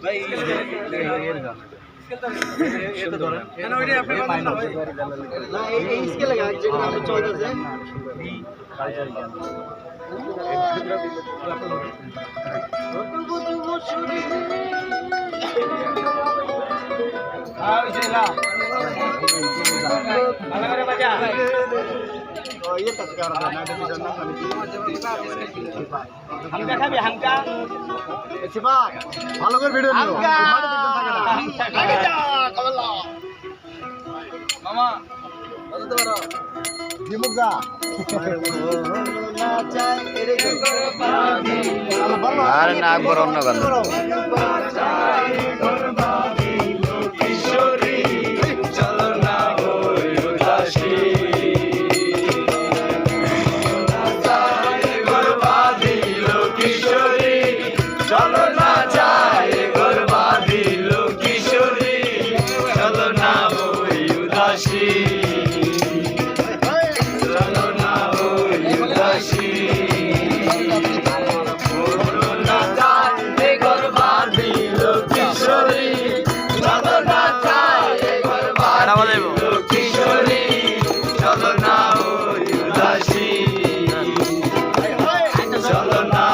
ভাই এর গান এটা ধরেন কেন ওইটা আপনি বাজান না ভাই না এই স্কেলে গান যেটা আমরা চলতেছে বি কালচার গান আইছেলা ভালো করে বাজা ये टच कर रहा है ना डिवीजन ना हमका खाबি हमका शिवा ভালো করে ভিডিও নিও মাঠে দেখতে থাকে না আগে যা কমলা মামা বলতে পারো দিমুক যা না চাই এরে আরে নাক বড় অন্য গান কিশোরী চলো না ওই উদাসী চলো না যায় গরবা দিল কিশোরী চলো না ওই উদাসী চলো না ওই উদাসী চলো না যায় গরবা দিল কিশোরী চলো না যায় গরবা দিল কিশোরী চলো না ওই উদাসী চলো না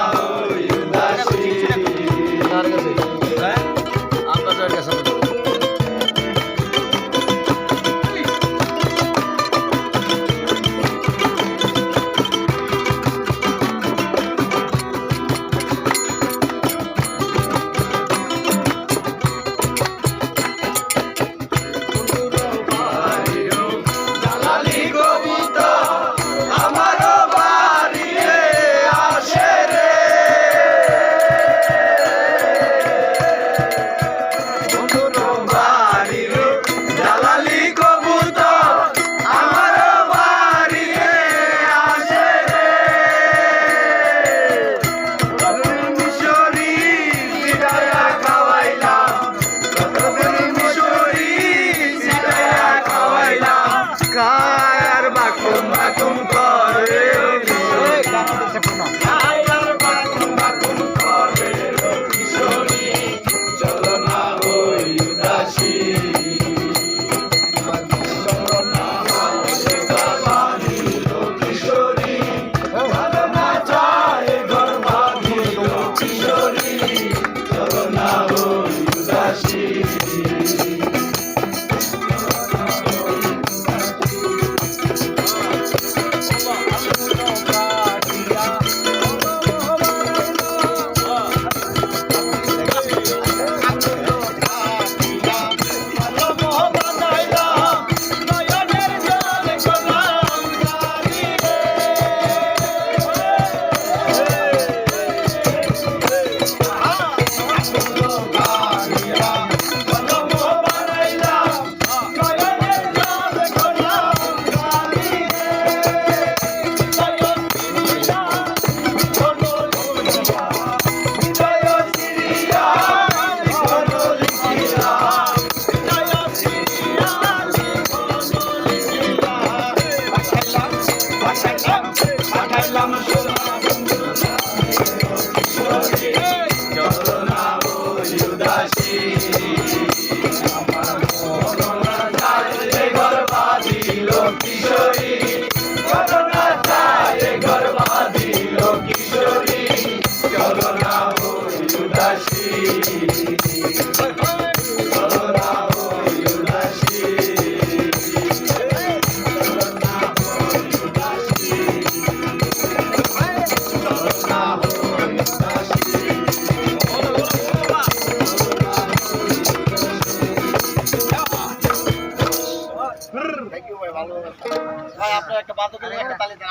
ভাই আপনার একটা বাদকের একটা তালি দেন।